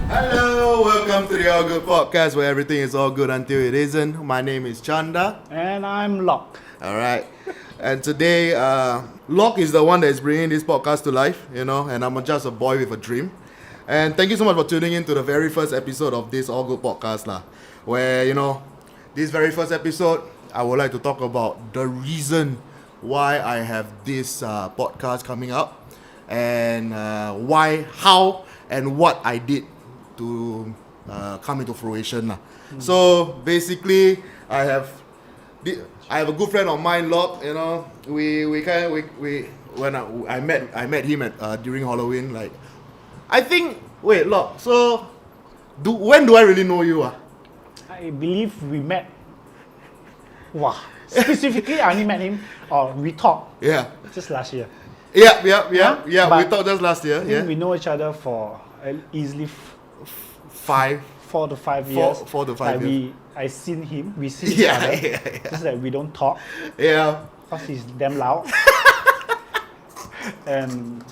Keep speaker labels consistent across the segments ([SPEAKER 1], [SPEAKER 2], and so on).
[SPEAKER 1] Hello, welcome to the All Good Podcast where everything is all good until it isn't. My name is Chanda.
[SPEAKER 2] And I'm Locke.
[SPEAKER 1] All right. And today, Locke is the one that is bringing this podcast to life, and I'm just a boy with a dream. And thank you so much for tuning in to the very first episode of this All Good Podcast, where, this very first episode, I would like to talk about the reason why I have this podcast coming up and how and what I did to come into fruition. So basically, I have a good friend of mine, Locke. When I met him at during Halloween. Locke. So, when do I really know you?
[SPEAKER 2] I believe we met. Wow. Specifically, I only met him, or we talked.
[SPEAKER 1] Yeah.
[SPEAKER 2] Just last year.
[SPEAKER 1] Yeah.
[SPEAKER 2] But
[SPEAKER 1] We talked just last year.
[SPEAKER 2] I think we know each other for easily 4 to 5 years.
[SPEAKER 1] 4 to 5 years.
[SPEAKER 2] I seen him. We see each other.
[SPEAKER 1] Yeah.
[SPEAKER 2] Just that we don't talk.
[SPEAKER 1] Yeah.
[SPEAKER 2] Because he's damn loud. And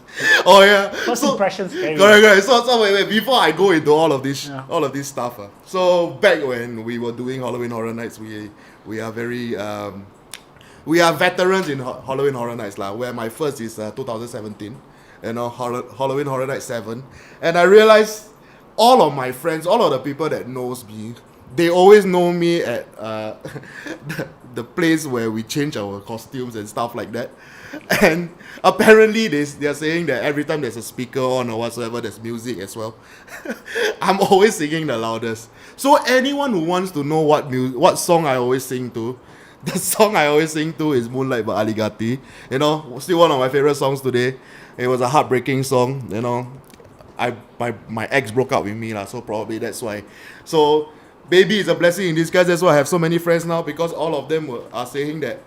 [SPEAKER 1] Oh yeah.
[SPEAKER 2] first impressions scary.
[SPEAKER 1] Correct. So wait. Before I go into all of this stuff. So back when we were doing Halloween Horror Nights, we are very we are veterans in Halloween Horror Nights where my first is 2017, Halloween Horror Night 7, and I realized all of my friends, all of the people that knows me, they always know me at the place where we change our costumes and stuff like that. And apparently they are saying that every time there's a speaker on or whatsoever, there's music as well. I'm always singing the loudest. So anyone who wants to know what song I always sing to, the song I always sing to is Moonlight by Aligati. Still one of my favorite songs today. It was a heartbreaking song. My ex broke up with me, so probably that's why. So Baby is a blessing in disguise. That's why I have so many friends now, because all of them are saying that,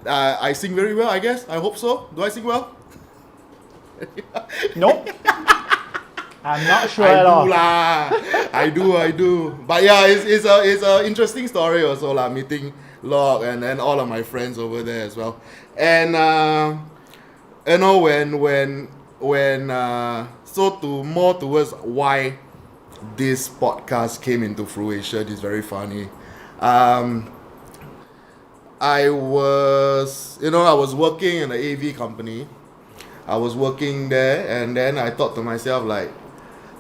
[SPEAKER 1] I sing very well, I guess. I hope so. Do I sing well?
[SPEAKER 2] Nope. I'm not sure at all.
[SPEAKER 1] I do. But yeah, it's a interesting story also, meeting Locke and all of my friends over there as well. And more towards why this podcast came into fruition is very funny. I was working in an AV company. I was working there, and then I thought to myself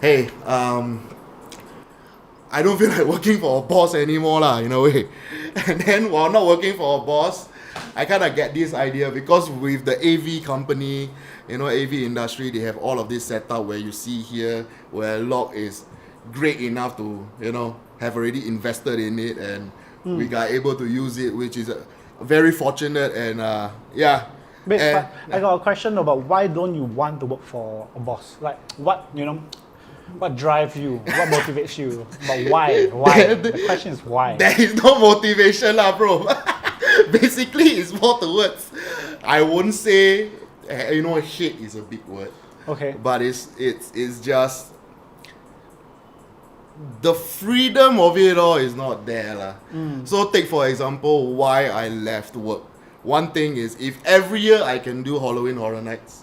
[SPEAKER 1] hey, I don't feel like working for a boss anymore in a way. And then while not working for a boss, I kind of get this idea, because with the AV company, AV industry, they have all of this setup where you see here, where Locke is great enough to, have already invested in it, and we got able to use it, which is very fortunate, and yeah.
[SPEAKER 2] But I got a question about why don't you want to work for a boss? What drives you? What motivates you? But why? Why? The question is why.
[SPEAKER 1] There is no motivation bro. Basically, it's more towards, I won't say, hate is a big word.
[SPEAKER 2] Okay.
[SPEAKER 1] But it's just, the freedom of it all is not there. So take for example why I left work. One thing is, if every year I can do Halloween Horror Nights,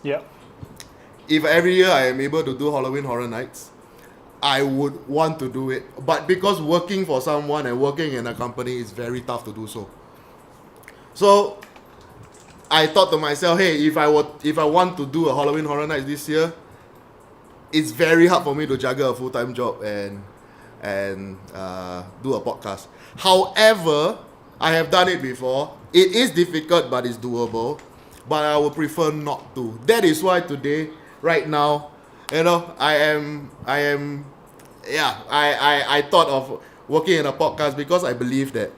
[SPEAKER 1] if every year I am able to do Halloween Horror Nights, I would want to do it. But because working for someone and working in a company is very tough to do so. So I thought to myself, hey, if I want to do a Halloween Horror Nights this year, it's very hard for me to juggle a full-time job and do a podcast. However, I have done it before. It is difficult, but it's doable. But I would prefer not to. That is why today, right now, I thought of working in a podcast, because I believe that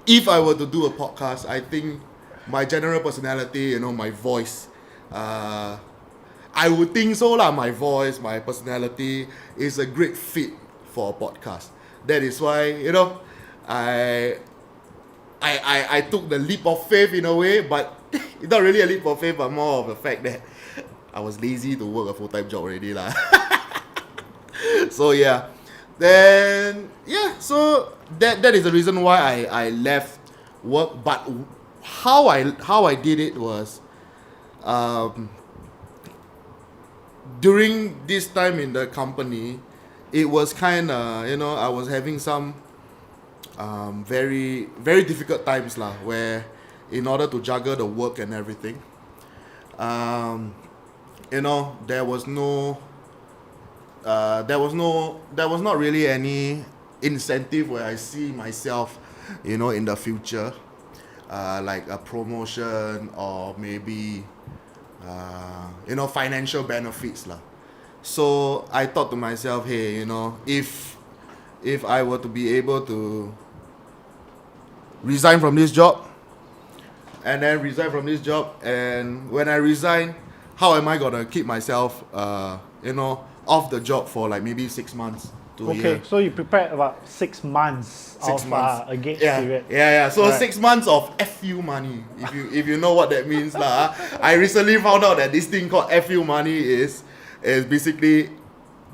[SPEAKER 1] if I were to do a podcast, I think my general personality, my voice, I would think so my voice, my personality is a great fit for a podcast. That is why, I took the leap of faith in a way, but it's not really a leap of faith, but more of the fact that I was lazy to work a full-time job already So yeah, then so that is the reason why I left work. But how I did it was, during this time in the company, it was kind of, I was having some very, very difficult times lah, where in order to juggle the work and everything, there was not really any incentive where I see myself, in the future, like a promotion or maybe, financial benefits lah. So I thought to myself, hey, if I were to be able to resign from this job, and when I resign, how am I gonna keep myself, off the job for like maybe 6 months to a year?
[SPEAKER 2] Okay, so you prepared about 6 months of a gauge period.
[SPEAKER 1] Yeah. So
[SPEAKER 2] Right.
[SPEAKER 1] 6 months of FU money, if you know what that means lah. I recently found out that this thing called FU money is basically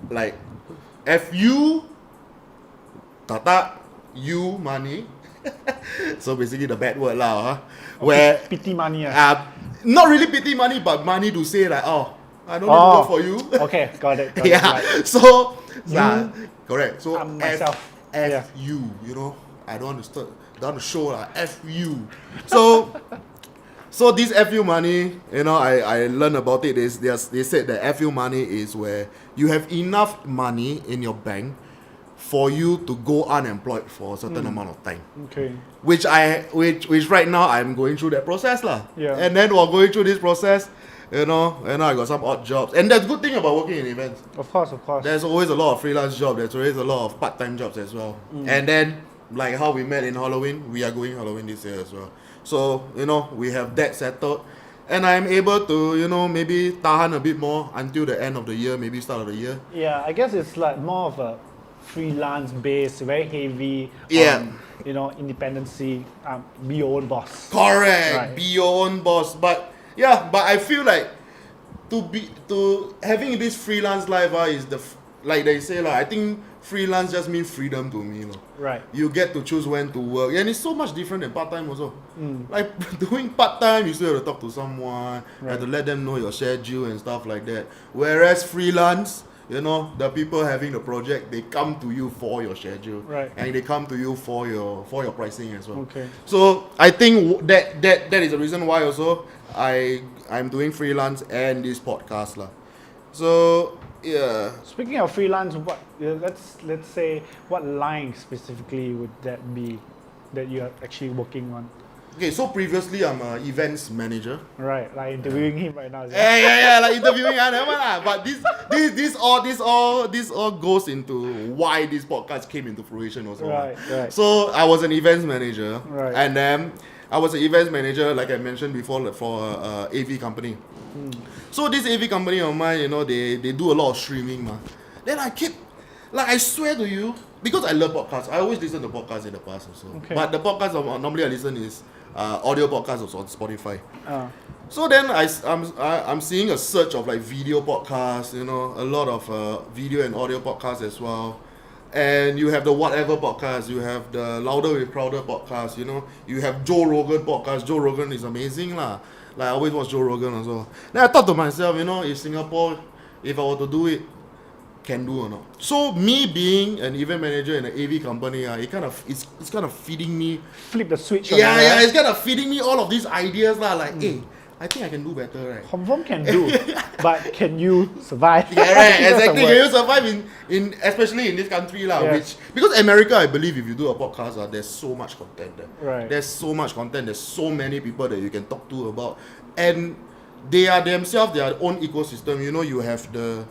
[SPEAKER 1] like FU Tata U money. So basically the bad word lah, where
[SPEAKER 2] Pity money.
[SPEAKER 1] not really pity money, but money to say like, oh, I don't need to work for you.
[SPEAKER 2] Okay, got it.
[SPEAKER 1] Yeah.
[SPEAKER 2] Right.
[SPEAKER 1] So correct. So
[SPEAKER 2] myself.
[SPEAKER 1] FU, I don't want to show like FU. So this FU money, I learned about it. They said that FU money is where you have enough money in your bank for you to go unemployed for a certain amount of time.
[SPEAKER 2] Okay.
[SPEAKER 1] Which right now I'm going through that process lah.
[SPEAKER 2] Yeah.
[SPEAKER 1] And then while going through this process, I got some odd jobs. And that's good thing about working in events.
[SPEAKER 2] Of course.
[SPEAKER 1] There's always a lot of freelance jobs. There's always a lot of part-time jobs as well. And then, like how we met in Halloween, we are going Halloween this year as well. So, we have that settled. And I'm able to, maybe tahan a bit more until the end of the year, maybe start of the year.
[SPEAKER 2] Yeah, I guess it's like more of a freelance based, very heavy on, independency, be your own boss.
[SPEAKER 1] Correct.
[SPEAKER 2] Right.
[SPEAKER 1] Be your own boss. But I feel like to having this freelance life is like they say I think freelance just means freedom to me.
[SPEAKER 2] Right.
[SPEAKER 1] You get to choose when to work, and it's so much different than part-time also. Like doing part-time, you still have to talk to someone, you have to let them know your schedule and stuff like that. Whereas freelance, the people having the project, they come to you for your schedule,
[SPEAKER 2] Right.
[SPEAKER 1] and they come to you for your pricing as well.
[SPEAKER 2] Okay.
[SPEAKER 1] So I think that is the reason why also I'm doing freelance and this podcast lah. So yeah.
[SPEAKER 2] Speaking of freelance, let's say what line specifically would that be that you're actually working on?
[SPEAKER 1] Okay, so previously I'm an events manager.
[SPEAKER 2] Right, like interviewing him right now.
[SPEAKER 1] Yeah, like interviewing, never mind lah. But this all goes into why this podcast came into fruition also.
[SPEAKER 2] Right.
[SPEAKER 1] So I was an events manager,
[SPEAKER 2] Right.
[SPEAKER 1] and then I was an events manager, like I mentioned before, for a AV company. So this AV company of mine, they do a lot of streaming, ma. Then I swear to you, because I love podcasts. I always listen to podcasts in the past also.
[SPEAKER 2] Okay.
[SPEAKER 1] But the podcast normally I listen is audio podcasts also on Spotify. So then I'm seeing a surge of like video podcasts, a lot of video and audio podcasts as well. And you have the Whatever podcast, you have the Louder with Prouder podcast, you have Joe Rogan podcast. Joe Rogan is amazing lah. Like I always watch Joe Rogan also. Then I thought to myself, if Singapore, if I were to do it, can do or not. So me being an event manager in an AV company, it's kind of feeding me.
[SPEAKER 2] Flip the switch.
[SPEAKER 1] Yeah, it's kind of feeding me all of these ideas lah. Like, hey, I think I can do better, right?
[SPEAKER 2] Confirm can do, but can you survive?
[SPEAKER 1] Yeah, right. Exactly. Can you survive in especially in this country lah?
[SPEAKER 2] Yeah.
[SPEAKER 1] Because America, I believe, if you do a podcast, there's so much content there.
[SPEAKER 2] Right.
[SPEAKER 1] There's so much content. There's so many people that you can talk to about, and they are themselves their own ecosystem. You have the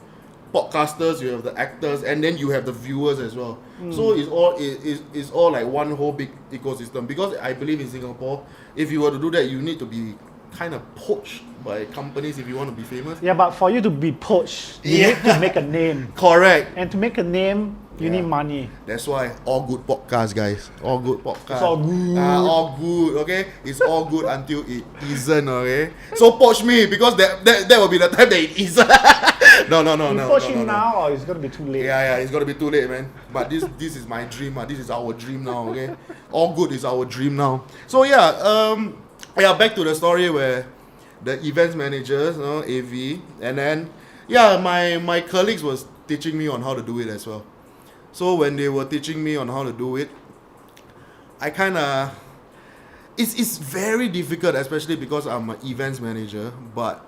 [SPEAKER 1] podcasters, you have the actors, and then you have the viewers as well. So it's all like one whole big ecosystem. Because I believe in Singapore, if you were to do that, you need to be kind of poached by companies if you want to be famous.
[SPEAKER 2] Yeah, but for you to be poached, you need to make a name.
[SPEAKER 1] Correct.
[SPEAKER 2] And to make a name, you need money.
[SPEAKER 1] That's why all good podcasts, guys. All good podcasts.
[SPEAKER 2] It's all good.
[SPEAKER 1] All good, okay? It's all good until it isn't, okay? So poach me, because that will be the time that it isn't. No.
[SPEAKER 2] You poach him now, or it's gonna be too late.
[SPEAKER 1] Yeah, it's gonna be too late, man. But this is my dream. This is our dream now, okay? All good is our dream now. So back to the story where the events managers, AV, and then Yeah, my colleagues was teaching me on how to do it as well. So when they were teaching me on how to do it, I kind of it's very difficult, especially because I'm an events manager. But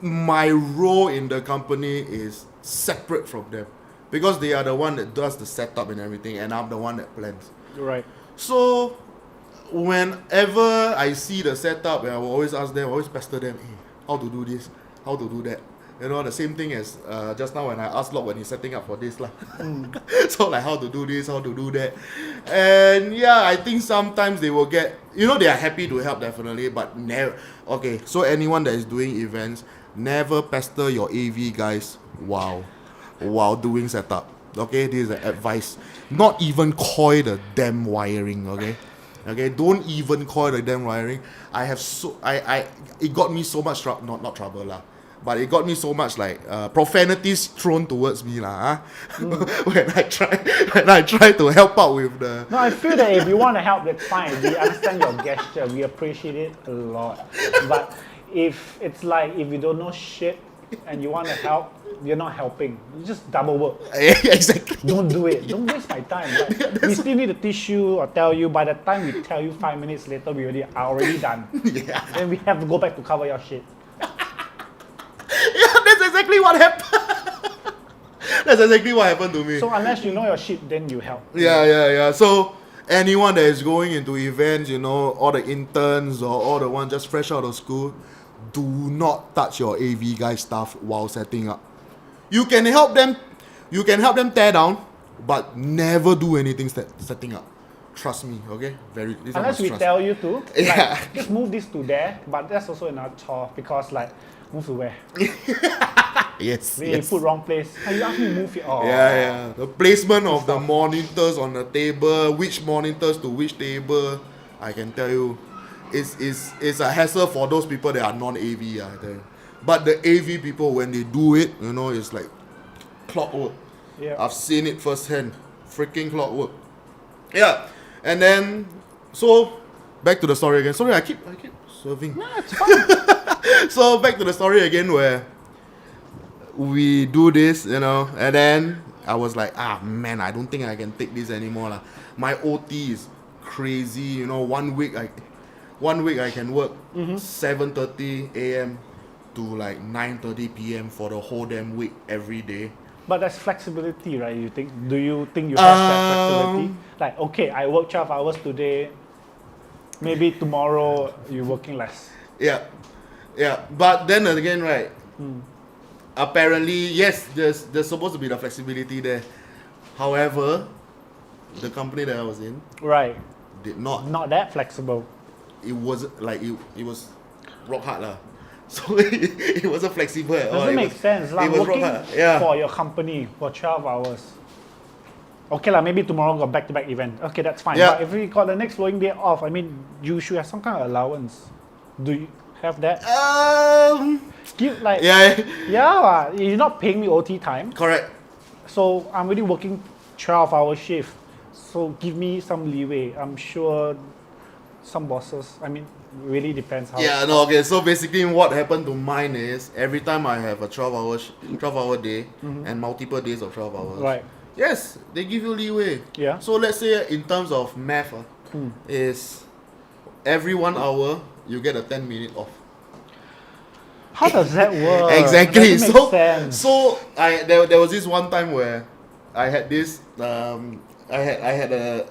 [SPEAKER 1] my role in the company is separate from them because they are the one that does the setup and everything, and I'm the one that plans.
[SPEAKER 2] Right.
[SPEAKER 1] So whenever I see the setup, I will always ask them, always pester them, hey, how to do this, how to do that. You know, the same thing as just now when I asked Locke when he's setting up for this. So like how to do this, how to do that. And yeah, I think sometimes they will get, they are happy to help definitely, but never. Okay, so anyone that is doing events, never pester your AV guys while doing setup. Okay, this is an advice. Not even coil the damn wiring, okay? Okay, don't even coil the damn wiring. It got me so much not trouble lah. But it got me so much profanities thrown towards me lah. When I try to help out with the.
[SPEAKER 2] No, I feel that if you want to help, that's fine. We understand your gesture. We appreciate it a lot. But if it's like if you don't know shit and you want to help, you're not helping. You just double work.
[SPEAKER 1] Exactly.
[SPEAKER 2] Don't do it. Don't waste my time. Like, we still need to teach you or tell you. By the time we tell you 5 minutes later, we are already done.
[SPEAKER 1] Yeah.
[SPEAKER 2] Then we have to go back to cover your shit.
[SPEAKER 1] Yeah, that's exactly what happened. That's exactly what happened to me.
[SPEAKER 2] So unless you know your shit, then you help.
[SPEAKER 1] Yeah. So anyone that is going into events, all the interns or all the ones just fresh out of school, do not touch your AV guy stuff while setting up. You can help them tear down, but never do anything setting up. Trust me, okay?
[SPEAKER 2] Unless we tell you to,
[SPEAKER 1] Yeah.
[SPEAKER 2] just move this to there, but that's also another chore because move to where?
[SPEAKER 1] Yes.
[SPEAKER 2] We put wrong place. You ask me to move it. Oh.
[SPEAKER 1] Yeah. The placement of the monitors on the table, which monitors to which table, I can tell you, it's a hassle for those people that are non-AV, I tell you. But the AV people, when they do it, it's like clockwork.
[SPEAKER 2] Yeah.
[SPEAKER 1] I've seen it firsthand. Freaking clockwork. Yeah. And then, so, back to the story again. Sorry, I keep serving.
[SPEAKER 2] No, it's fine.
[SPEAKER 1] So, back to the story again where we do this, and then I was like, man, I don't think I can take this anymore. My OT is crazy, 1 week I can work 7:30 a.m. to 9:30 p.m. for the whole damn week every day.
[SPEAKER 2] But that's flexibility, right? Do you think you have that flexibility? Okay, I work 12 hours today. Maybe tomorrow you're working less.
[SPEAKER 1] Yeah. But then again, right? Apparently, yes, there's supposed to be the flexibility there. However, the company that I was in,
[SPEAKER 2] right,
[SPEAKER 1] did not.
[SPEAKER 2] Not that flexible.
[SPEAKER 1] It was it was rock hard lah. So it wasn't flexible at all.
[SPEAKER 2] Doesn't make sense.
[SPEAKER 1] It was
[SPEAKER 2] Working
[SPEAKER 1] rock hard. Yeah.
[SPEAKER 2] for your company for 12 hours. Okay, maybe tomorrow got back-to-back event. Okay, that's fine.
[SPEAKER 1] Yeah.
[SPEAKER 2] But if we got the next following day off, you should have some kind of allowance. Do you have that?
[SPEAKER 1] Yeah.
[SPEAKER 2] You're not paying me OT time.
[SPEAKER 1] Correct.
[SPEAKER 2] So I'm already working 12-hour shift. So give me some leeway. I'm sure some bosses, really depends how.
[SPEAKER 1] Yeah, no, okay. So basically what happened to mine is every time I have a 12-hour day and multiple days of 12 hours.
[SPEAKER 2] Right.
[SPEAKER 1] Yes, they give you leeway.
[SPEAKER 2] Yeah.
[SPEAKER 1] So let's say in terms of math, is every 1 hour you get a 10-minute off.
[SPEAKER 2] How does that work?
[SPEAKER 1] Exactly.
[SPEAKER 2] Doesn't make sense.
[SPEAKER 1] So there was this one time where I had this I had a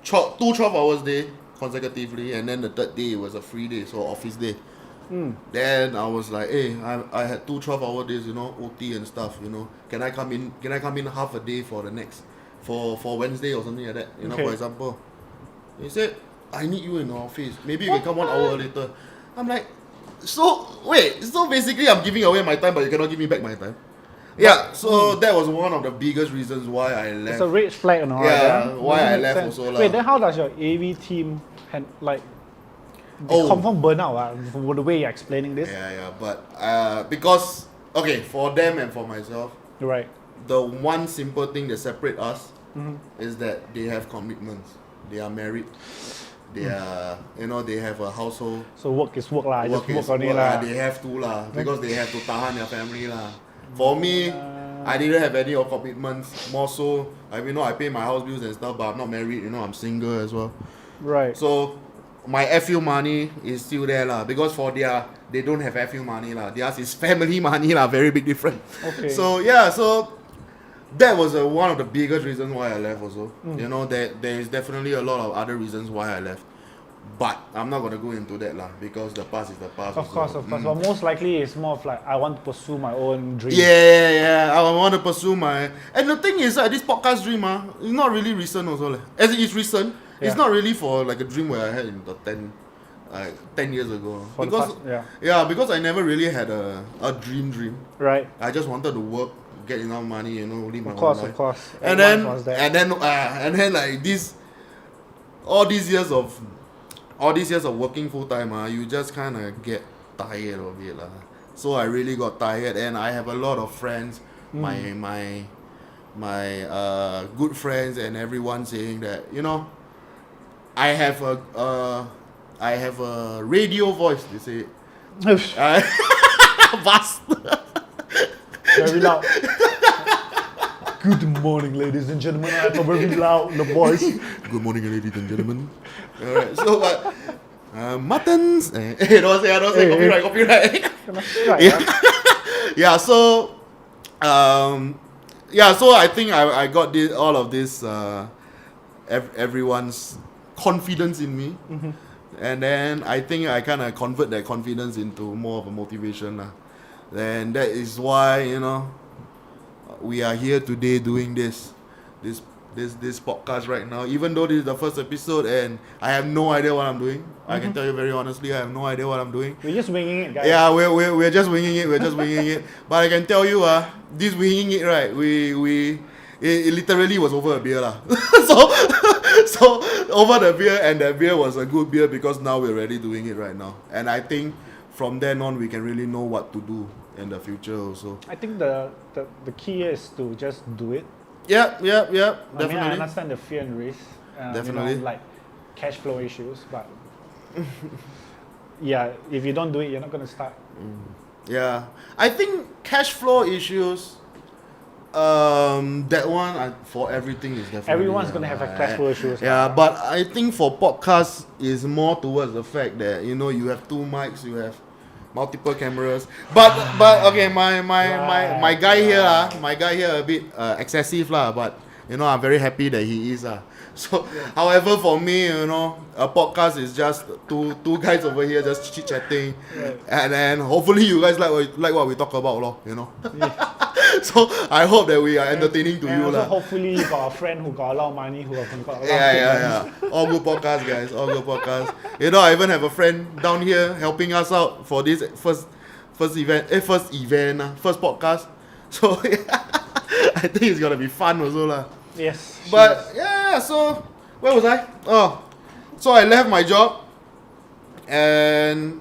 [SPEAKER 1] 2 12 hours day consecutively, and then the third day was a free day, so office day. Then I was like, hey, I had 2 12-hour days, OT and stuff, can I come in half a day for the next for Wednesday or something like that,
[SPEAKER 2] Okay.
[SPEAKER 1] for example. He said, I need you in the office, maybe you can come 1 hour later. I'm like, so basically I'm giving away my time, but you cannot give me back my time. Yeah, so that was one of the biggest reasons why I left.
[SPEAKER 2] It's a red flag and all
[SPEAKER 1] Yeah,
[SPEAKER 2] right?
[SPEAKER 1] why
[SPEAKER 2] Doesn't
[SPEAKER 1] I
[SPEAKER 2] make
[SPEAKER 1] left
[SPEAKER 2] sense.
[SPEAKER 1] also lah.
[SPEAKER 2] Wait, then how does your AV team confirm burnout for the way you're explaining this?
[SPEAKER 1] Yeah, but because for them and for myself,
[SPEAKER 2] Right.
[SPEAKER 1] the one simple thing that separate us is that they have commitments. They are married. They are, they have a household.
[SPEAKER 2] So work is work lah. Just
[SPEAKER 1] Work
[SPEAKER 2] work
[SPEAKER 1] is
[SPEAKER 2] on it
[SPEAKER 1] work,
[SPEAKER 2] lah.
[SPEAKER 1] they have to lah, because they have to tahan their family lah. For me, I didn't have any commitments. More so, I pay my house bills and stuff, but I'm not married. I'm single as well.
[SPEAKER 2] Right.
[SPEAKER 1] So my FU money is still there lah, because they don't have FU money lah. Theirs is family money lah. Very big difference.
[SPEAKER 2] Okay.
[SPEAKER 1] So yeah, so that was one of the biggest reasons why I left also. There is definitely a lot of other reasons why I left, but I'm not gonna go into that lah, because the past is the past.
[SPEAKER 2] Of course. But most likely it's more of like I want to pursue my own dream.
[SPEAKER 1] Yeah. I want to pursue my. And the thing is, this podcast dream, it's not really recent also. As it is recent, it's not really for like a dream where I had in the 10 years ago.
[SPEAKER 2] For the
[SPEAKER 1] Because
[SPEAKER 2] past,
[SPEAKER 1] because I never really had a dream.
[SPEAKER 2] Right.
[SPEAKER 1] I just wanted to work, get enough money, live my
[SPEAKER 2] Of
[SPEAKER 1] own life.
[SPEAKER 2] course.
[SPEAKER 1] And
[SPEAKER 2] Everyone
[SPEAKER 1] then
[SPEAKER 2] was there.
[SPEAKER 1] like this, all these years of working full time, you just kind of get tired of it lah. So I really got tired, and I have a lot of friends, my good friends, and everyone saying that I have a radio voice. They say bastard.
[SPEAKER 2] Very loud. Good morning, ladies and gentlemen. I have a very loud voice.
[SPEAKER 1] Good morning, ladies and gentlemen. Alright, so muttons. Hey, don't say copyright. Yeah. So, so I think I got all of this everyone's confidence in me, and then I think I kind of convert that confidence into more of a motivation lah. And that is why we are here today doing this podcast right now. Even though this is the first episode and I have no idea what I'm doing, I can tell you very honestly, I have no idea what I'm doing.
[SPEAKER 2] We're just winging it, guys.
[SPEAKER 1] Yeah, we're just winging it. But I can tell you, this winging it, right? It literally was over a beer lah. so over the beer, and that beer was a good beer because now we're already doing it right now. And I think from then on we can really know what to do in the future also.
[SPEAKER 2] I think the key is to just do it.
[SPEAKER 1] Yep. Definitely.
[SPEAKER 2] I mean, I understand the fear and risk.
[SPEAKER 1] Definitely.
[SPEAKER 2] Like cash flow issues, but yeah, if you don't do it, you're not going to start.
[SPEAKER 1] Yeah, I think cash flow issues. That one for everything is definitely.
[SPEAKER 2] Everyone's going to have a cash flow issues.
[SPEAKER 1] Yeah, but I think for podcasts is more towards the fact that you have 2 mics, you have multiple cameras. But okay, my guy here a bit excessive lah. But I'm very happy that he is So, however, for me, a podcast is just two guys over here just chit chatting, and then hopefully you guys like what we talk about, lor. So I hope that we are entertaining to you,
[SPEAKER 2] also
[SPEAKER 1] lah.
[SPEAKER 2] hopefully you got a friend who got a lot of money, who have got a lot of
[SPEAKER 1] Yeah. All good podcasts, guys. All good podcasts. I even have a friend down here helping us out for this first podcast. So I think it's gonna be fun also, lah.
[SPEAKER 2] Yes.
[SPEAKER 1] But yeah, so where was I? So I left my job, and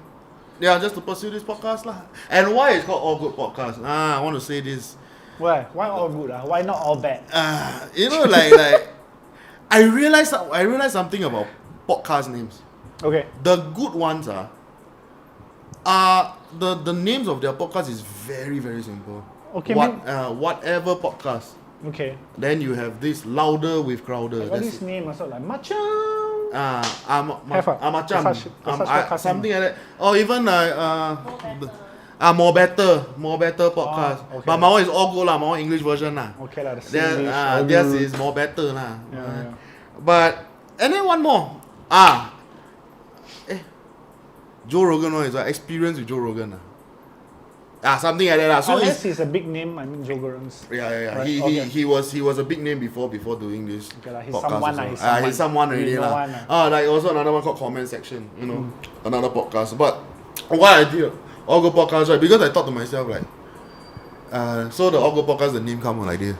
[SPEAKER 1] just to pursue this podcast lah. And why it's called All Good Podcast? I want to say this.
[SPEAKER 2] Why all good? Why not all bad?
[SPEAKER 1] Like I realized something about podcast names.
[SPEAKER 2] Okay.
[SPEAKER 1] The good ones are the names of their podcast is very, very simple.
[SPEAKER 2] Okay.
[SPEAKER 1] Whatever podcast.
[SPEAKER 2] Okay.
[SPEAKER 1] Then you have this Louder with Crowder.
[SPEAKER 2] What is name also like Macam?
[SPEAKER 1] Macam. Something
[SPEAKER 2] name.
[SPEAKER 1] like that. Or even like More Better podcast.
[SPEAKER 2] Okay.
[SPEAKER 1] But my one is All Good lah. My one English version lah.
[SPEAKER 2] Okay lah.
[SPEAKER 1] Theirs is More Better lah.
[SPEAKER 2] Yeah.
[SPEAKER 1] But and then one more. Joe Rogan one is experience with Joe Rogan lah. Something like that lah. So
[SPEAKER 2] unless he's a big name, I mean Joe Rogan's.
[SPEAKER 1] Yeah.
[SPEAKER 2] Right,
[SPEAKER 1] He was a big name before doing this.
[SPEAKER 2] Okay lah, he's
[SPEAKER 1] podcast
[SPEAKER 2] someone
[SPEAKER 1] also.
[SPEAKER 2] lah.
[SPEAKER 1] He's someone already lah. Like also another one called Comment Section. Another podcast. But why I did All Good Podcast, right? Because I thought to myself like, so the All Good Podcast, the name come like this.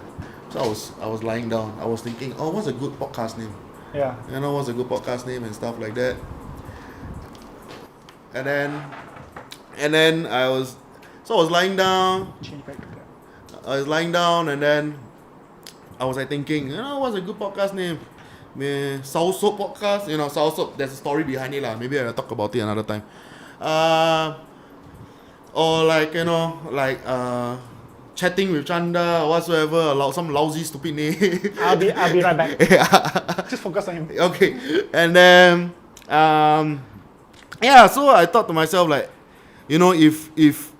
[SPEAKER 1] So I was lying down. I was thinking, what's a good podcast name?
[SPEAKER 2] Yeah.
[SPEAKER 1] What's a good podcast name and stuff like that. And then I was lying down.
[SPEAKER 2] Change back to that.
[SPEAKER 1] I was lying down, and then I was like thinking, what's a good podcast name? Soursop podcast. Soursop, there's a story behind it lah. Maybe I'll talk about it another time. Or like, chatting with Chanda or whatsoever, some lousy stupid name.
[SPEAKER 2] I'll be right back.
[SPEAKER 1] Yeah.
[SPEAKER 2] Just focus on him.
[SPEAKER 1] Okay. And then so I thought to myself, like, if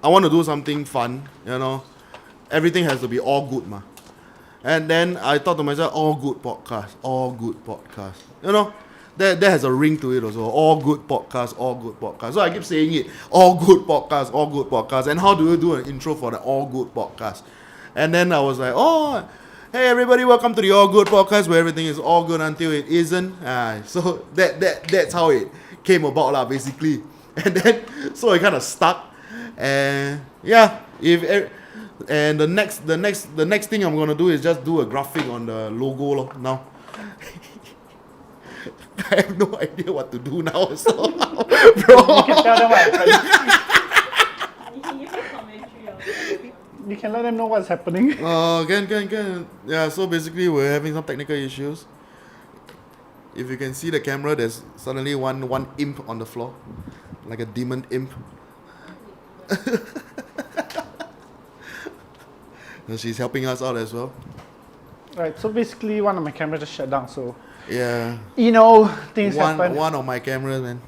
[SPEAKER 1] I want to do something fun, everything has to be all good, ma. And then I thought to myself, all good podcast. That has a ring to it also. All good podcast. So I keep saying it, all good podcast. And how do you do an intro for the all good podcast? And then I was like, hey everybody, welcome to the All Good Podcast, where everything is all good until it isn't. So that's how it came about lah, basically. And then so it kind of stuck. And and the next thing I'm gonna do is just do a graphic on the logo now. I have no idea what to do now, so bro.
[SPEAKER 2] You can tell them what happened. You can let them know what's happening.
[SPEAKER 1] Can. Yeah, so basically we're having some technical issues. If you can see the camera, there's suddenly one imp on the floor, like a demon imp. And she's helping us out as well.
[SPEAKER 2] Right, so basically one of my cameras just shut down, so
[SPEAKER 1] Yeah.
[SPEAKER 2] Things happen.
[SPEAKER 1] One of my cameras, man.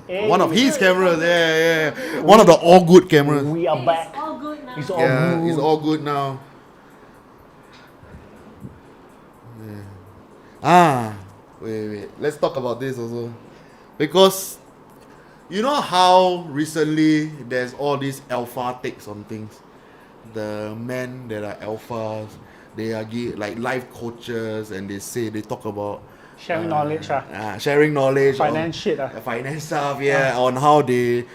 [SPEAKER 2] Hey.
[SPEAKER 1] One of his cameras, yeah. One of the all good cameras.
[SPEAKER 2] We are back.
[SPEAKER 3] It's all good now.
[SPEAKER 2] It's all
[SPEAKER 1] Yeah,
[SPEAKER 2] good.
[SPEAKER 1] it's all good now. Yeah. Wait. Let's talk about this also. Because you know how recently there's all these alpha takes on things. The men that are alphas, they are like life coaches, and they talk about
[SPEAKER 2] Sharing knowledge,
[SPEAKER 1] sharing knowledge,
[SPEAKER 2] finance shit.
[SPEAKER 1] finance stuff, on how you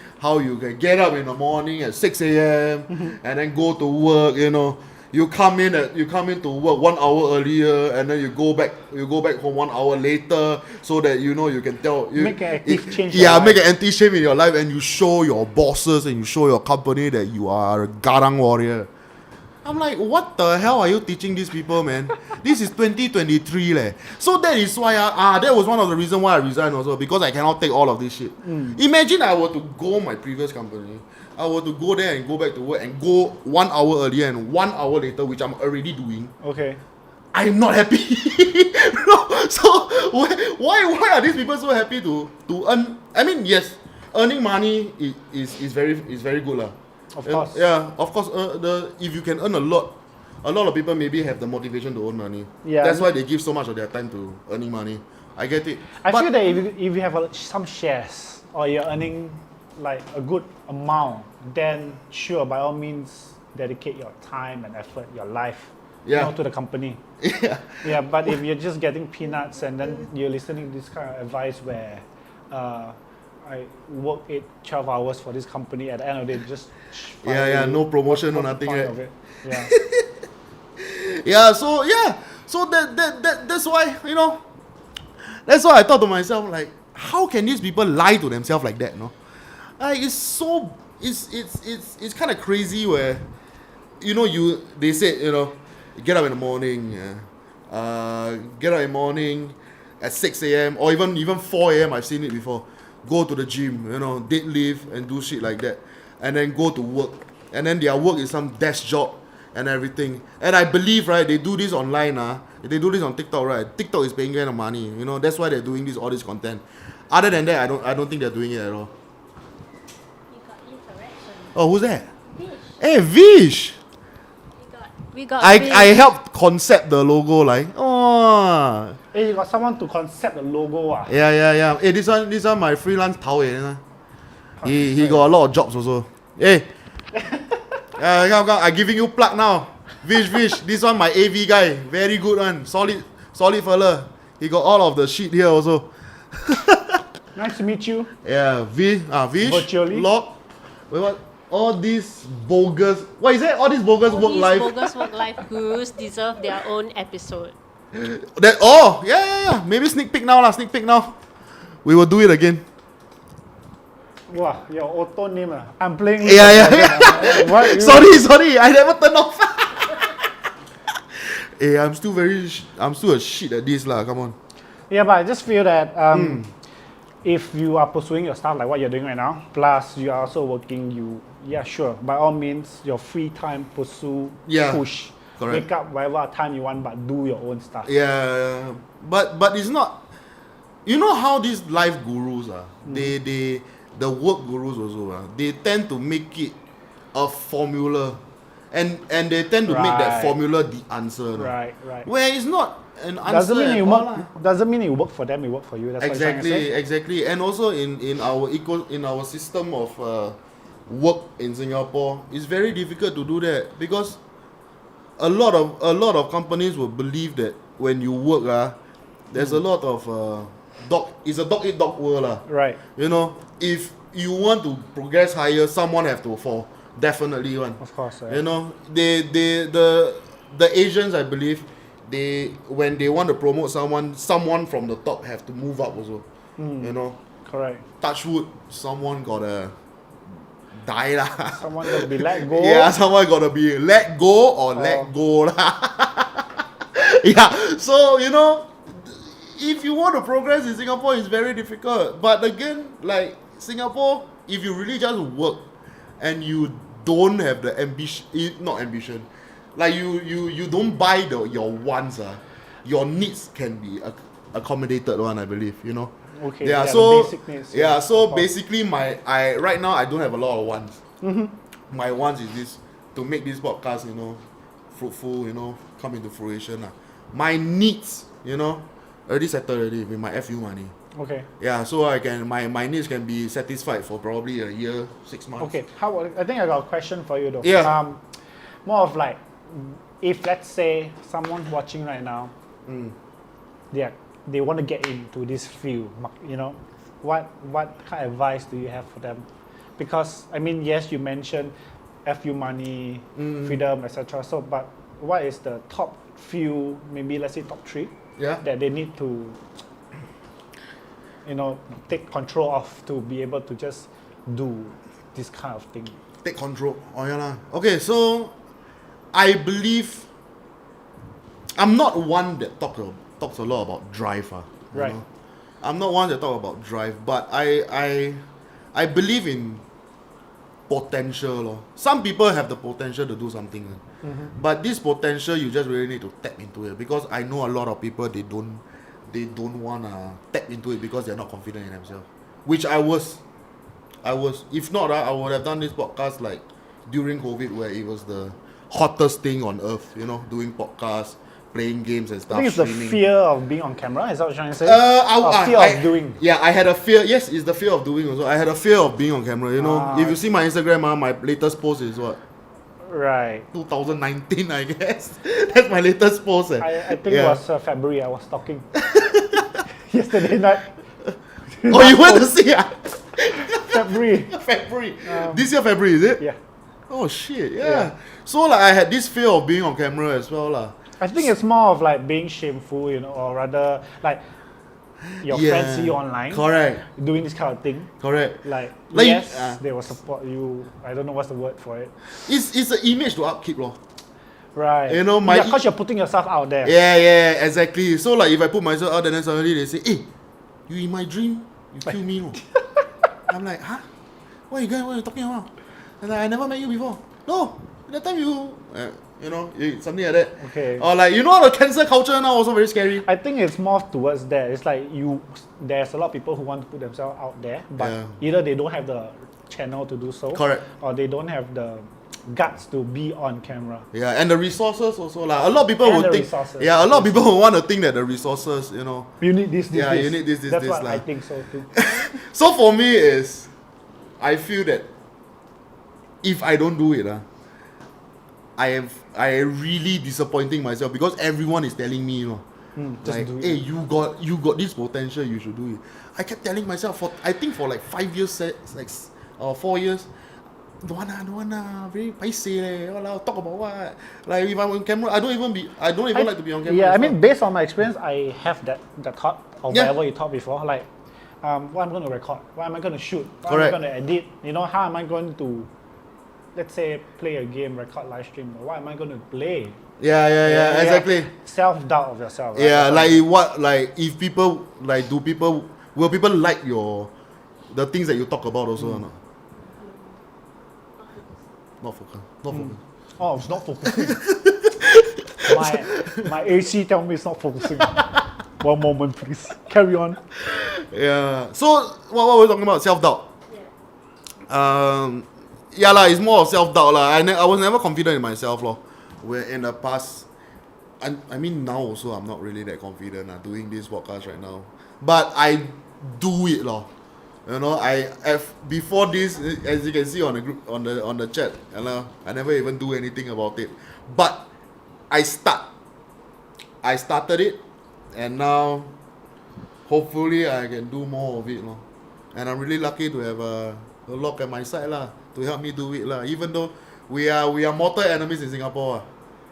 [SPEAKER 1] can get up in the morning at 6 a.m. and then go to work. You come into work 1 hour earlier, and then you go back home 1 hour later, so that you can tell
[SPEAKER 2] Make an active change.
[SPEAKER 1] make an active change in your life, and you show your bosses and you show your company that you are a garang warrior. I'm like, what the hell are you teaching these people, man? This is 2023 leh. So that is why that was one of the reasons why I resigned also, because I cannot take all of this shit. Imagine I were to go my previous company, I were to go there and go back to work and go 1 hour earlier and 1 hour later, which I'm already doing.
[SPEAKER 2] Okay.
[SPEAKER 1] I'm not happy. No, so why are these people so happy to earn? I mean, yes, earning money is very good lah.
[SPEAKER 2] Of course.
[SPEAKER 1] Yeah, of course. If you can earn a lot of people maybe have the motivation to earn money.
[SPEAKER 2] Yeah.
[SPEAKER 1] That's why they give so much of their time to earning money. I get it.
[SPEAKER 2] I feel that if you have some shares or you're earning like a good amount, then sure, by all means, dedicate your time and effort, your life, to the company.
[SPEAKER 1] Yeah.
[SPEAKER 2] Yeah, but if you're just getting peanuts and then you're listening to this kind of advice where I work 12 hours for this company, at the end of the day, just
[SPEAKER 1] no promotion or nothing,
[SPEAKER 2] point
[SPEAKER 1] right?
[SPEAKER 2] of it. Yeah.
[SPEAKER 1] So that's why, that's why I thought to myself, like, how can these people lie to themselves like that, no? It's kind of crazy where, they say, get up in the morning, get up in the morning at 6 a.m. or even 4 a.m. I've seen it before. Go to the gym, deadlift and do shit like that, and then go to work, and then their work is some desk job and everything. And I believe, right, they do this online. They do this on TikTok, right? TikTok is paying them money. That's why they're doing all this content. Other than that, I don't think they're doing it at all.
[SPEAKER 3] You got interaction.
[SPEAKER 1] Oh, who's that?
[SPEAKER 3] Vish.
[SPEAKER 1] Hey, Vish.
[SPEAKER 3] We got
[SPEAKER 1] I
[SPEAKER 3] Vish.
[SPEAKER 1] helped concept the logo, like, oh.
[SPEAKER 2] Hey, you got someone to concept the logo,
[SPEAKER 1] Yeah. Hey, this one my freelance Tao Wei. He got a lot of jobs also. Hey. Come, I'm giving you plug now. Vish, this one my AV guy. Very good one. Solid fella. He got all of the shit here also.
[SPEAKER 2] Nice to meet you.
[SPEAKER 1] Yeah, Vish.
[SPEAKER 2] Virtually.
[SPEAKER 1] Lock. Wait, what? All these bogus. What is that? All these bogus work life.
[SPEAKER 3] Bogus work life gurus deserve their own episode.
[SPEAKER 1] Yeah. Maybe sneak peek now. We will do it again.
[SPEAKER 2] Wow, your auto name. I'm playing.
[SPEAKER 1] Yeah.
[SPEAKER 2] What?
[SPEAKER 1] Sorry. I never turned off. Hey, I'm still a shit at this lah. Come on.
[SPEAKER 2] Yeah, but I just feel that if you are pursuing your stuff like what you're doing right now, plus you are also working, sure, by all means, your free time pursue, push,
[SPEAKER 1] correct.
[SPEAKER 2] wake up whatever time you want, but do your own stuff.
[SPEAKER 1] Yeah, but it's not. You know how these life gurus are? The work gurus also are. They tend to make it a formula, and they tend to make that formula the answer.
[SPEAKER 2] Right.
[SPEAKER 1] Where it's not an answer.
[SPEAKER 2] Doesn't mean you work for them. You work for you. That's what you're trying to say.
[SPEAKER 1] Exactly. And also in our system of work in Singapore, it's very difficult to do that because a lot of companies will believe that when you work, there's a lot of it's a dog eat dog world.
[SPEAKER 2] Right.
[SPEAKER 1] You know, if you want to progress higher, someone have to fall. Definitely one.
[SPEAKER 2] Of course. Right.
[SPEAKER 1] You know, the Asians, I believe, when they want to promote someone from the top have to move up also. You know.
[SPEAKER 2] Correct.
[SPEAKER 1] Touch wood, someone gotta die lah.
[SPEAKER 2] Someone gotta be let go.
[SPEAKER 1] Yeah, someone gotta be let go or let go lah. Yeah, so you know, if you want to progress in Singapore, it's very difficult. But again, like Singapore, if you really just work and you don't have the ambition, like you don't buy your wants, your needs can be accommodated one, I believe, you know.
[SPEAKER 2] Okay.
[SPEAKER 1] Yeah, so
[SPEAKER 2] basic needs,
[SPEAKER 1] basically right now I don't have a lot of wants. My wants is this, to make this podcast, you know, fruitful, you know, come into fruition. My needs, you know, already settled already with my FU money.
[SPEAKER 2] Okay.
[SPEAKER 1] Yeah, so I can my needs can be satisfied for probably a year, 6 months.
[SPEAKER 2] Okay. I think I got a question for you though.
[SPEAKER 1] Yeah.
[SPEAKER 2] More of like, if let's say someone watching right now, they want to get into this field, you know, what kind of advice do you have for them? Because I mean, yes, you mentioned FU money, freedom, etc. So, but what is the top few, maybe let's say top 3, that they need to, you know, take control of to be able to just do this kind of thing?
[SPEAKER 1] Take control. Oh yeah lah. Okay, so I believe I'm not one that talks a lot about drive.
[SPEAKER 2] Right.
[SPEAKER 1] Know? I'm not one that talk about drive, but I believe in potential. Some people have the potential to do something. But this potential, you just really need to tap into it, because I know a lot of people, they don't want to tap into it because they're not confident in themselves, which I was. If not, I would have done this podcast like during COVID, where it was the hottest thing on earth, you know, doing podcasts, playing games and stuff.
[SPEAKER 2] I think it's
[SPEAKER 1] streaming.
[SPEAKER 2] the fear of being on camera. Is that what you're trying to say? Fear of doing.
[SPEAKER 1] Yeah, I had a fear. Yes, it's the fear of doing also. I had a fear of being on camera. You know, if you see my Instagram, my latest post is what?
[SPEAKER 2] Right.
[SPEAKER 1] 2019, I guess. That's my latest post.
[SPEAKER 2] I think it was February. I was talking yesterday night.
[SPEAKER 1] Oh, you went to see?
[SPEAKER 2] February.
[SPEAKER 1] This year February, is it?
[SPEAKER 2] Yeah.
[SPEAKER 1] Oh shit, yeah. So like I had this fear of being on camera as well lah.
[SPEAKER 2] I think it's more of like being shameful, you know, or rather like your friends see you online.
[SPEAKER 1] Correct.
[SPEAKER 2] Doing this kind of thing.
[SPEAKER 1] Correct.
[SPEAKER 2] Like yes, they will support you. I don't know what's the word for it.
[SPEAKER 1] It's an image to upkeep lor.
[SPEAKER 2] Right.
[SPEAKER 1] You know,
[SPEAKER 2] because you're putting yourself out there.
[SPEAKER 1] Yeah, exactly. So like if I put myself out there, then suddenly they say, "Hey, you in my dream, you kill me." I'm like, huh? What are you talking about? And like, I never met you before. No, that time you know, something like that.
[SPEAKER 2] Okay.
[SPEAKER 1] Or like, you know, the cancel culture now also very scary.
[SPEAKER 2] I think it's more towards that. It's like there's a lot of people who want to put themselves out there, but either they don't have the channel to do so.
[SPEAKER 1] Correct.
[SPEAKER 2] Or they don't have the guts to be on camera.
[SPEAKER 1] Yeah, and the resources also like a lot of people would think.
[SPEAKER 2] Resources.
[SPEAKER 1] Yeah, a lot of people would want to think that the resources, you know.
[SPEAKER 2] You need this.
[SPEAKER 1] Yeah, you need this.
[SPEAKER 2] That's what
[SPEAKER 1] like.
[SPEAKER 2] I think so too.
[SPEAKER 1] So for me is, I feel that if I don't do it, I am really disappointing myself, because everyone is telling me, you know,
[SPEAKER 2] just
[SPEAKER 1] like,
[SPEAKER 2] do it.
[SPEAKER 1] hey, you got this potential, you should do it. I kept telling myself for like 5 years, like 4 years. Don't wanna, very paiseh leh. Talk about what? Like if I'm on camera, I don't even like to be on camera.
[SPEAKER 2] Yeah, I mean, based on my experience, I have that thought of whatever you taught before. Like, what I'm going to record, what am I going to shoot, what am I going to edit? You know, how am I going to let's say, play a game, record live stream. What am I going to play?
[SPEAKER 1] Yeah, exactly.
[SPEAKER 2] Self-doubt of yourself. Right?
[SPEAKER 1] Yeah,
[SPEAKER 2] That's
[SPEAKER 1] like what, like if people, like will people like the things that you talk about also or not? Not focus. Not focus.
[SPEAKER 2] Oh, it's not focusing. my AC tell me it's not focusing. One moment, please. Carry on.
[SPEAKER 1] Yeah. So what we're talking about, self-doubt. Yeah lah, it's more of self-doubt lah. I was never confident in myself lor. Where in the past, I mean now also I'm not really that confident doing this podcast right now. But I do it lor. You know, before this, as you can see on the group on the chat, you know, I never even do anything about it. But I started it, and now hopefully I can do more of it, and I'm really lucky to have a lock at my side lah, to help me do it lah. Even though we are mortal enemies in Singapore.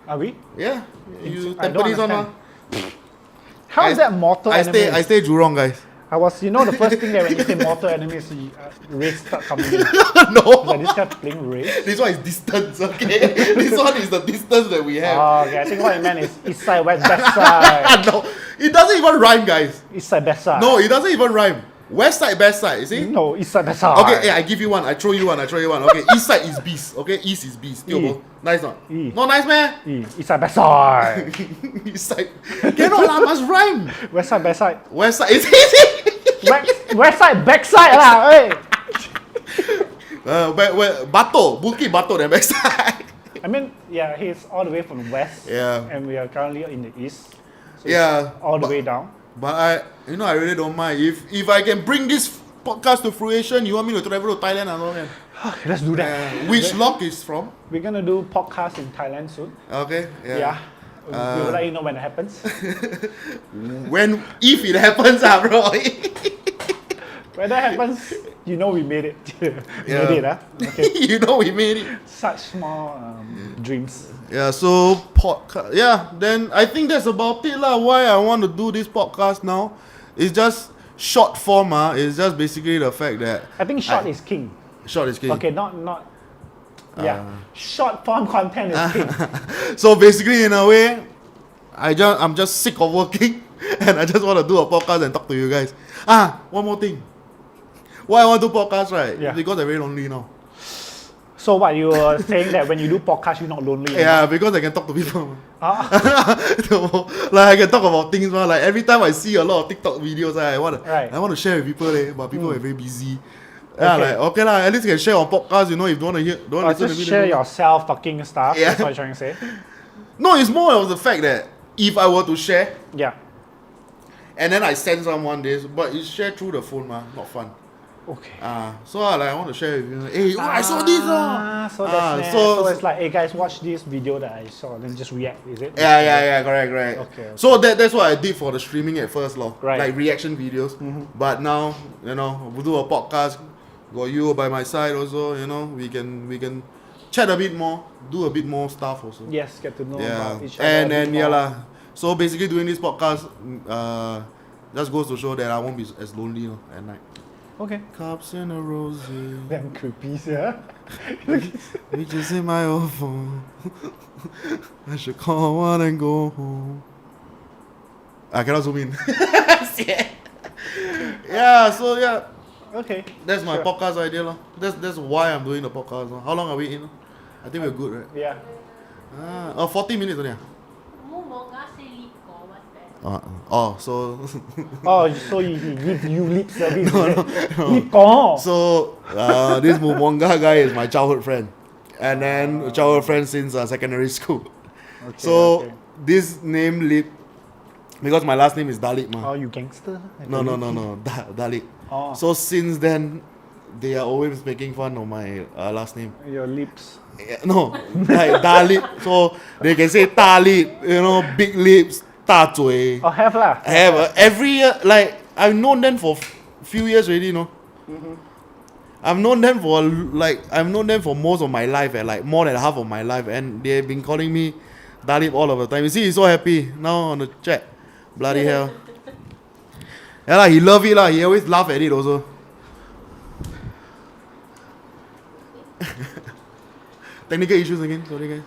[SPEAKER 2] Are we?
[SPEAKER 1] Yeah, you
[SPEAKER 2] I don't
[SPEAKER 1] Tampines one
[SPEAKER 2] understand. How is that mortal
[SPEAKER 1] I
[SPEAKER 2] enemies?
[SPEAKER 1] stay Jurong, guys.
[SPEAKER 2] The first thing that when you say mortal enemies, race start coming in.
[SPEAKER 1] No,
[SPEAKER 2] Like this guy playing race.
[SPEAKER 1] this one is distance. Okay, this one is the distance that we have.
[SPEAKER 2] Oh, okay. I think what you meant is east side, west, best side.
[SPEAKER 1] No, it doesn't even rhyme, guys.
[SPEAKER 2] East side, best side.
[SPEAKER 1] No, it doesn't even rhyme. West side, best side, you see?
[SPEAKER 2] No, east side, best side.
[SPEAKER 1] Okay, yeah, I give you one. I throw you one. Okay, east side is beast. Okay, east is beast.
[SPEAKER 2] E.
[SPEAKER 1] Nice not?
[SPEAKER 2] E.
[SPEAKER 1] Not nice, man.
[SPEAKER 2] East side, best side.
[SPEAKER 1] East side. Cannot lah, must rhyme.
[SPEAKER 2] West side, best side.
[SPEAKER 1] West side is easy.
[SPEAKER 2] West side, back side lah. Hey.
[SPEAKER 1] Batok, Bukit Batok, then back side.
[SPEAKER 2] I mean, yeah, he's all the way from the west.
[SPEAKER 1] Yeah.
[SPEAKER 2] And we are currently in the east. So
[SPEAKER 1] Yeah.
[SPEAKER 2] all the way down.
[SPEAKER 1] But I really don't mind. If I can bring this podcast to fruition, you want me to travel to Thailand or not?
[SPEAKER 2] Okay, let's do that.
[SPEAKER 1] Which lock is from?
[SPEAKER 2] We're gonna do podcast in Thailand soon.
[SPEAKER 1] Okay.
[SPEAKER 2] Yeah. We will let you know when it happens.
[SPEAKER 1] If it happens, bro.
[SPEAKER 2] When that happens, you know we made it.
[SPEAKER 1] Yeah.
[SPEAKER 2] Made it, huh? Okay.
[SPEAKER 1] You know we made it.
[SPEAKER 2] Such small dreams.
[SPEAKER 1] Yeah, so podcast. Yeah, then I think that's about it lah. Why I want to do this podcast now, it's just short form. It's just basically the fact that
[SPEAKER 2] I think short is king.
[SPEAKER 1] short is king.
[SPEAKER 2] Okay, not. Yeah, short form content is king.
[SPEAKER 1] So basically, in a way, I'm just sick of working, and I just want to do a podcast and talk to you guys. One more thing. Why I want to do podcast, right?
[SPEAKER 2] Yeah.
[SPEAKER 1] Because I'm very lonely now.
[SPEAKER 2] So what, you were saying that when you do podcast, you're not lonely?
[SPEAKER 1] Yeah, because I can talk to people.
[SPEAKER 2] Ah.
[SPEAKER 1] Like I can talk about things, like every time I see a lot of TikTok videos, I want to share with people, but people are very busy. Yeah,
[SPEAKER 2] Okay.
[SPEAKER 1] like okay lah, at least you can share on podcast, if you don't want to hear, don't listen to
[SPEAKER 2] Just
[SPEAKER 1] me.
[SPEAKER 2] share your self-talking stuff.
[SPEAKER 1] Yeah.
[SPEAKER 2] That's what you're trying to say.
[SPEAKER 1] No, it's more of the fact that if I were to share,
[SPEAKER 2] Yeah.
[SPEAKER 1] and then I send someone this, but it's shared through the phone, not fun.
[SPEAKER 2] Okay.
[SPEAKER 1] So I want to share with you. Hey, I saw this.
[SPEAKER 2] So that's nice. So it's like, hey guys, watch this video that I saw, then just react. Is it?
[SPEAKER 1] Yeah, correct.
[SPEAKER 2] Okay.
[SPEAKER 1] So that's what I did for the streaming at first,
[SPEAKER 2] Right.
[SPEAKER 1] like reaction videos. But now, we do a podcast. Got you by my side also. We can chat a bit more, do a bit more stuff also.
[SPEAKER 2] Yes, get to know
[SPEAKER 1] Yeah,
[SPEAKER 2] about each other.
[SPEAKER 1] and
[SPEAKER 2] a
[SPEAKER 1] then
[SPEAKER 2] bit
[SPEAKER 1] yeah
[SPEAKER 2] more.
[SPEAKER 1] lah. So basically, doing this podcast, just goes to show that I won't be as lonely at night.
[SPEAKER 2] Okay.
[SPEAKER 1] Cups and a rosy.
[SPEAKER 2] Damn creepy, yeah.
[SPEAKER 1] We just in my old phone. I should call one and go home. I cannot zoom in. Yeah, so yeah,
[SPEAKER 2] Okay.
[SPEAKER 1] that's my
[SPEAKER 2] Sure.
[SPEAKER 1] podcast idea lah. That's why I'm doing the podcast. How long are we in? I think we're good, right?
[SPEAKER 2] Yeah.
[SPEAKER 1] 40 minutes only. So
[SPEAKER 2] Oh, so he gives you lip service. Lip gong.
[SPEAKER 1] so this Mumonga guy is my childhood friend, and then childhood friend since secondary school.
[SPEAKER 2] Okay,
[SPEAKER 1] So
[SPEAKER 2] okay.
[SPEAKER 1] this name Lip, because my last name is Dalit
[SPEAKER 2] Oh, you gangster?
[SPEAKER 1] No, Dalit.
[SPEAKER 2] Oh.
[SPEAKER 1] So since then, they are always making fun of my last name.
[SPEAKER 2] Your lips.
[SPEAKER 1] No, like Dalit. So they can say Dalit, big lips, Da Zui.
[SPEAKER 2] Oh, have lah.
[SPEAKER 1] I have every year, like I've known them for few years already, I've known them for most of my life, like more than half of my life, and they've been calling me Dalip all of the time. You see, he's so happy now on the chat. Bloody hell. Yeah lah, he love it lah. He always laugh at it also. Technical issues again. Sorry, guys.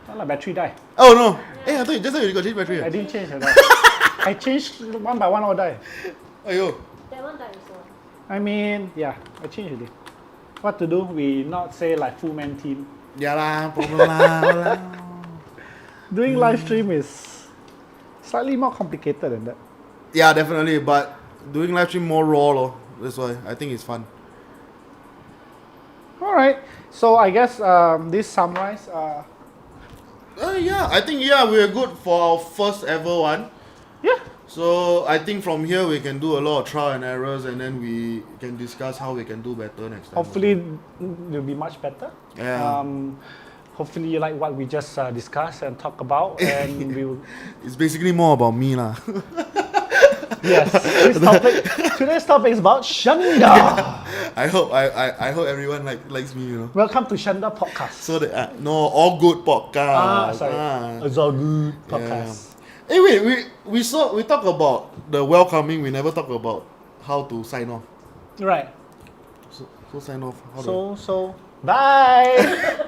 [SPEAKER 2] Not like battery die.
[SPEAKER 1] Oh no. Hey, I thought you just said you got change battery.
[SPEAKER 2] I didn't change at all. I changed one by one all die.
[SPEAKER 1] Aiyo.
[SPEAKER 3] That one died also.
[SPEAKER 2] I mean, yeah, I changed it. What to do? We not say like full man team.
[SPEAKER 1] Yeah lah, problem lah.
[SPEAKER 2] Doing live stream is slightly more complicated than that.
[SPEAKER 1] Yeah, definitely. But doing live stream more raw, lor. That's why I think it's fun.
[SPEAKER 2] All right. So I guess this summarize.
[SPEAKER 1] Yeah, I think we're good for our first ever one.
[SPEAKER 2] Yeah.
[SPEAKER 1] So I think from here we can do a lot of trial and errors, and then we can discuss how we can do better next time.
[SPEAKER 2] Hopefully, it'll be much better.
[SPEAKER 1] Yeah.
[SPEAKER 2] Hopefully, you like what we just discussed and talked about, and we will.
[SPEAKER 1] It's basically more about me lah.
[SPEAKER 2] Yes. Today's topic is about Shanda.
[SPEAKER 1] I hope everyone likes me, you know.
[SPEAKER 2] Welcome to Shanda Podcast.
[SPEAKER 1] So that no, all good podcast.
[SPEAKER 2] Sorry. It's all good podcast.
[SPEAKER 1] Hey, wait, we talk about the welcoming. We never talk about how to sign off.
[SPEAKER 2] Right.
[SPEAKER 1] So sign off.
[SPEAKER 2] So bye.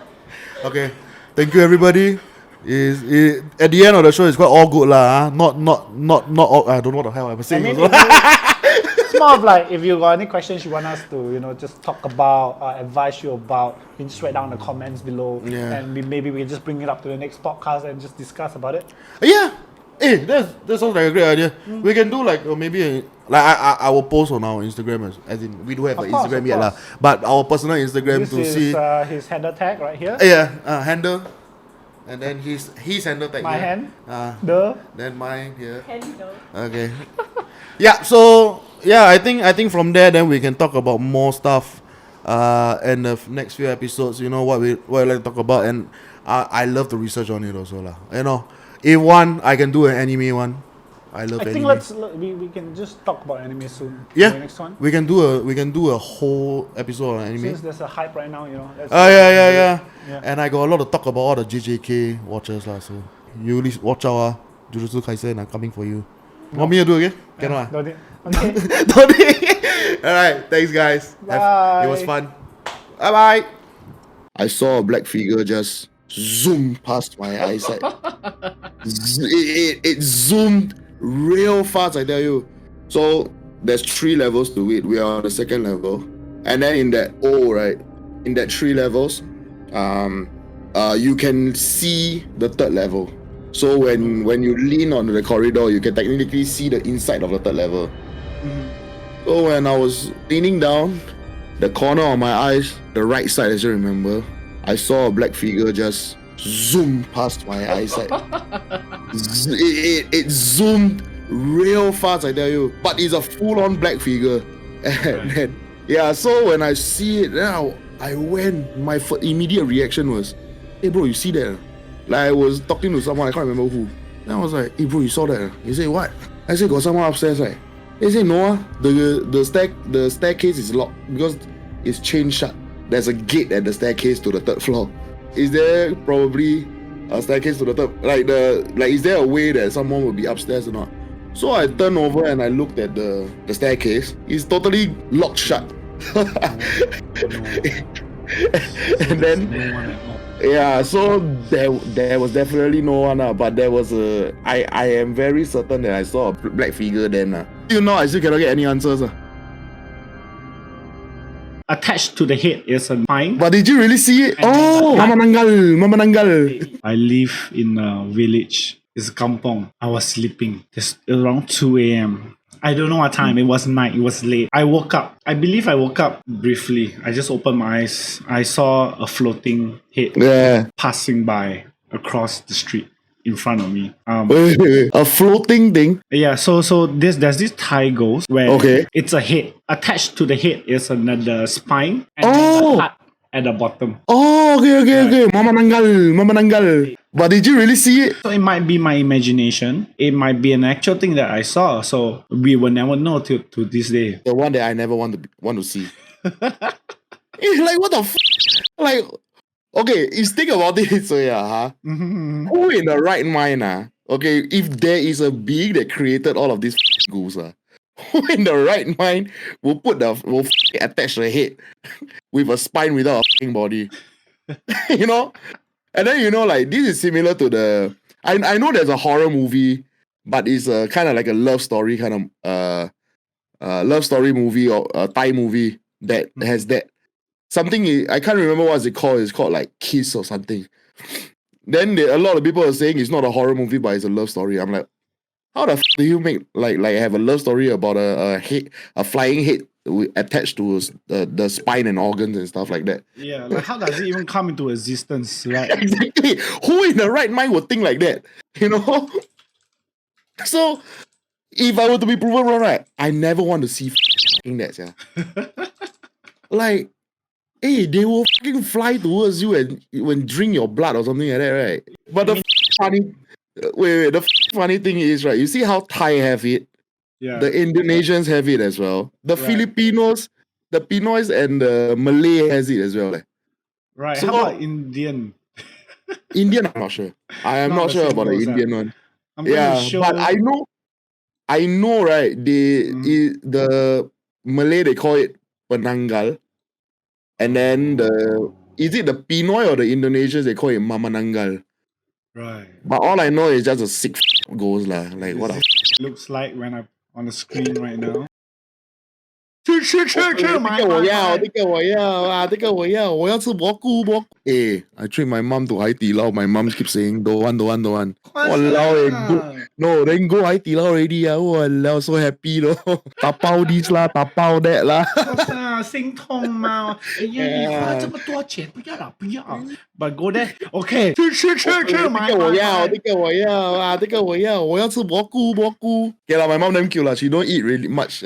[SPEAKER 1] Okay, thank you everybody. At the end of the show, it's quite all good lah. Not all, I don't know what the hell I'm saying.
[SPEAKER 2] It's more of like if you got any questions you want us to, just talk about, advise you about, you can just write down in the comments below, and maybe we can just bring it up to the next podcast and just discuss about it.
[SPEAKER 1] Yeah. Hey, that sounds like a great idea. We can do like maybe I will post on our Instagram as in we do have an Instagram yet lah, but our personal Instagram
[SPEAKER 2] This
[SPEAKER 1] to
[SPEAKER 2] is
[SPEAKER 1] see.
[SPEAKER 2] his handle tag right here.
[SPEAKER 1] Yeah, handle, and then his handle tag.
[SPEAKER 2] My
[SPEAKER 1] here.
[SPEAKER 2] hand.
[SPEAKER 1] Then mine here.
[SPEAKER 3] Handle.
[SPEAKER 1] Okay. Yeah. So I think from there then we can talk about more stuff. And the next few episodes, what we like to talk about, and I love to research on it also lah. If one, I can do an anime one. I love anime.
[SPEAKER 2] I think we can just talk about anime soon.
[SPEAKER 1] Yeah.
[SPEAKER 2] The next one.
[SPEAKER 1] We can do a whole episode on anime.
[SPEAKER 2] Since there's a hype right now, that's
[SPEAKER 1] Yeah.
[SPEAKER 2] Yeah.
[SPEAKER 1] And I got a lot to talk about all the JJK watchers lah. So you please watch out Jujutsu Kaisen, I'm coming for you. Want me to do again? Cannot.
[SPEAKER 2] Don't it? Okay.
[SPEAKER 1] Don't it? Alright, thanks guys.
[SPEAKER 2] Bye.
[SPEAKER 1] It was fun. Bye bye. I saw a black figure just zoom past my eyesight. It zoomed real fast, I tell you. So there's 3 levels to it. We are on the 2nd level, and then in that 3 levels, you can see the 3rd level. So when you lean on the corridor, you can technically see the inside of the 3rd level. So when I was leaning down, the corner of my eyes, the right side, as you remember, I saw a black figure just zoom past my eyesight. It zoomed real fast, I tell you. But it's a full-on black figure. And then, so when I see it, then I went, my immediate reaction was, hey bro, you see that? Like I was talking to someone, I can't remember who. Then I was like, hey bro, you saw that? He said, what? I said, got someone upstairs, right? He said, no, the staircase is locked because it's chain shut. There's a gate at the staircase to the 3rd floor. Is there probably a staircase to the 3rd? Is there a way that someone will be upstairs or not? So I turned over and I looked at the staircase. It's totally locked shut. And then, so there was definitely no one, but there was I am very certain that I saw a black figure then. Till now, I still cannot get any answers.
[SPEAKER 2] Attached to the head is a spine.
[SPEAKER 1] But did you really see it? Oh, Mama Nangal.
[SPEAKER 2] I live in a village. It's a kampong. I was sleeping. It's around 2 a.m. I don't know what time. It was night. It was late. I woke up. I believe I woke up briefly. I just opened my eyes. I saw a floating head passing by across the street in front of me.
[SPEAKER 1] Wait. A floating thing?
[SPEAKER 2] Yeah, so there's this Thai ghost where it's a head. Attached to the head is another spine and then the heart at the bottom.
[SPEAKER 1] Oh, okay. Mama Nangal. But did you really see it?
[SPEAKER 2] So it might be my imagination. It might be an actual thing that I saw. So we will never know till to this day.
[SPEAKER 1] The one that I never want to see. It's like, what the Like, okay, if you think about it, so who in the right mind, okay, if there is a being that created all of these ghouls, who in the right mind will attach the head with a spine without a body? you know? And then, you know, like, this is similar to the... I know there's a horror movie, but it's kind of like a love story kind of... love story movie or a Thai movie that has that... Something... I can't remember what it's called. It's called, like, Kiss or something. Then a lot of people are saying it's not a horror movie, but it's a love story. I'm like, how the do you make like have a love story about a flying head attached to the spine and organs and stuff like that?
[SPEAKER 2] Yeah, like how does it even come into existence, right?
[SPEAKER 1] Exactly. Who in the right mind would think like that? You know? So if I were to be proven wrong, right, I never want to see that, yeah. Like, hey, they will fucking fly towards you and drink your blood or something like that, right? But the funny the funny thing is, right, you see how Thai have it?
[SPEAKER 2] Yeah.
[SPEAKER 1] The Indonesians have it as well. The
[SPEAKER 2] Right.
[SPEAKER 1] Filipinos, the Pinoys and the Malay has it as well. Like.
[SPEAKER 2] Right.
[SPEAKER 1] So-
[SPEAKER 2] How about Indian?
[SPEAKER 1] Indian, I'm not sure. I am
[SPEAKER 2] Not
[SPEAKER 1] not
[SPEAKER 2] the
[SPEAKER 1] sure
[SPEAKER 2] same
[SPEAKER 1] about the
[SPEAKER 2] goes,
[SPEAKER 1] Indian one.
[SPEAKER 2] I'm gonna
[SPEAKER 1] Yeah,
[SPEAKER 2] show
[SPEAKER 1] but I know, right?
[SPEAKER 2] Mhm.
[SPEAKER 1] The Malay they call it Penanggal, and then is it the Pinoy or the Indonesians they call it Mamananggal?
[SPEAKER 2] Right.
[SPEAKER 1] But all I know is just a sick goes lah. Like what
[SPEAKER 2] This
[SPEAKER 1] a
[SPEAKER 2] looks like when I'm on the screen right now.
[SPEAKER 1] 我要吃蘑菇。Eh, I treat my mom to 海底捞. My mom keep saying don't want. Walao, no, then go 海底捞 already. Walao, so happy咯. 打包 this 啦，打包 that 啦。
[SPEAKER 2] 心痛吗？哎呀，你花这么多钱，不要了，不要。But go there, OK，吃，买。
[SPEAKER 1] 这个我要，我要吃蘑菇。Okay lah, my mom damn cute lah. She don't eat really much